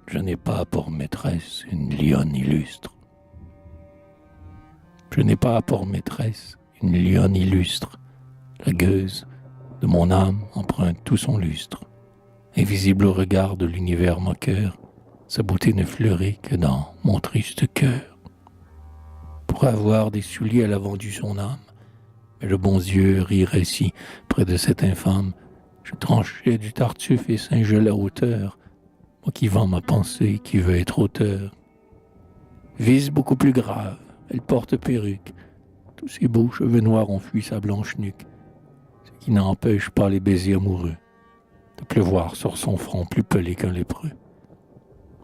Je n'ai pas pour maîtresse une lionne illustre. Je n'ai pas pour maîtresse une lionne illustre. La gueuse de mon âme emprunte tout son lustre. Invisible au regard de l'univers moqueur, sa beauté ne fleurit que dans mon triste cœur. Pour avoir des souliers, elle a vendu son âme, mais le bon Dieu rirait si, près de cet infâme, je tranchais du tartuffe et singeais la hauteur, moi qui vends ma pensée, qui veux être auteur. Vise beaucoup plus grave, elle porte perruque, tous ses beaux cheveux noirs ont fui sa blanche nuque, ce qui n'empêche pas les baisers amoureux de pleuvoir sur son front plus pelé qu'un lépreux.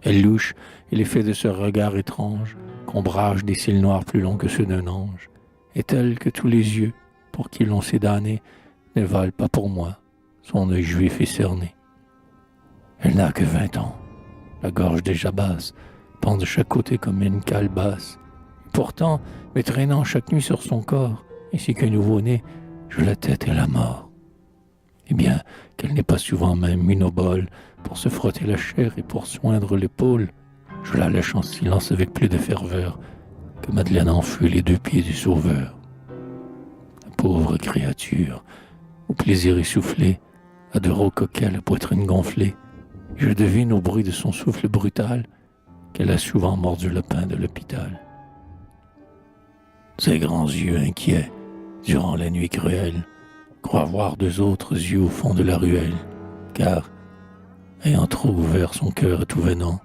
Elle louche, et l'effet de ce regard étrange, qu'ombrage des cils noirs plus longs que ceux d'un ange, est telle que tous les yeux, pour qui l'on s'est damné, ne valent pas pour moi son œil juif et cerné. Elle n'a que 20 ans, la gorge déjà basse, pend de chaque côté comme une calebasse. Pourtant, me traînant chaque nuit sur son corps, ainsi qu'un nouveau-né, je la tête et la mort. Eh bien, qu'elle n'est pas souvent même une obole pour se frotter la chair et pour soindre l'épaule, je la lèche en silence avec plus de ferveur que Madeleine en fut les 2 pieds du Sauveur. La pauvre créature, au plaisir essoufflé, a de rocoquets à la poitrine gonflée, et je devine au bruit de son souffle brutal qu'elle a souvent mordu le pain de l'hôpital. Ses grands yeux inquiets, durant la nuit cruelle, croient voir 2 autres yeux au fond de la ruelle, car, ayant trop ouvert son cœur à tout venant,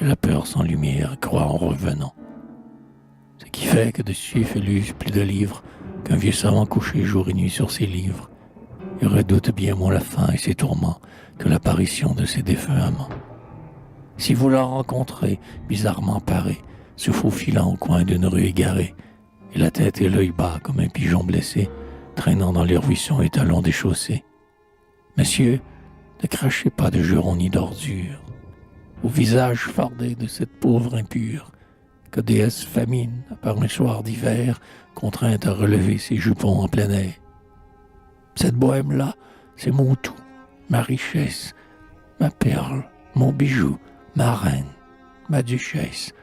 elle a peur sans lumière, croit en revenant. Ce qui fait que dessus elle use plus de livres qu'un vieux savant couché jour et nuit sur ses livres, et redoute bien moins la faim et ses tourments que l'apparition de ses défunts amants. Si vous la rencontrez, bizarrement parée, se faufilant au coin d'une rue égarée, et la tête et l'œil bas comme un pigeon blessé, traînant dans les ruisseaux et talons des chaussées. Monsieur, ne crachez pas de jurons ni d'ordures au visage fardé de cette pauvre impure, que déesse famine, par un soir d'hiver, contrainte à relever ses jupons en plein air. Cette bohème-là, c'est mon tout, ma richesse, ma perle, mon bijou, ma reine, ma duchesse,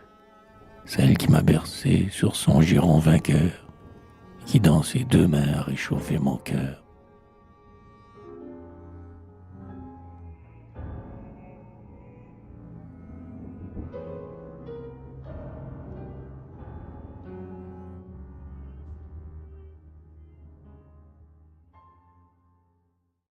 celle qui m'a bercé sur son giron vainqueur, qui dans ses 2 mains a réchauffé mon cœur.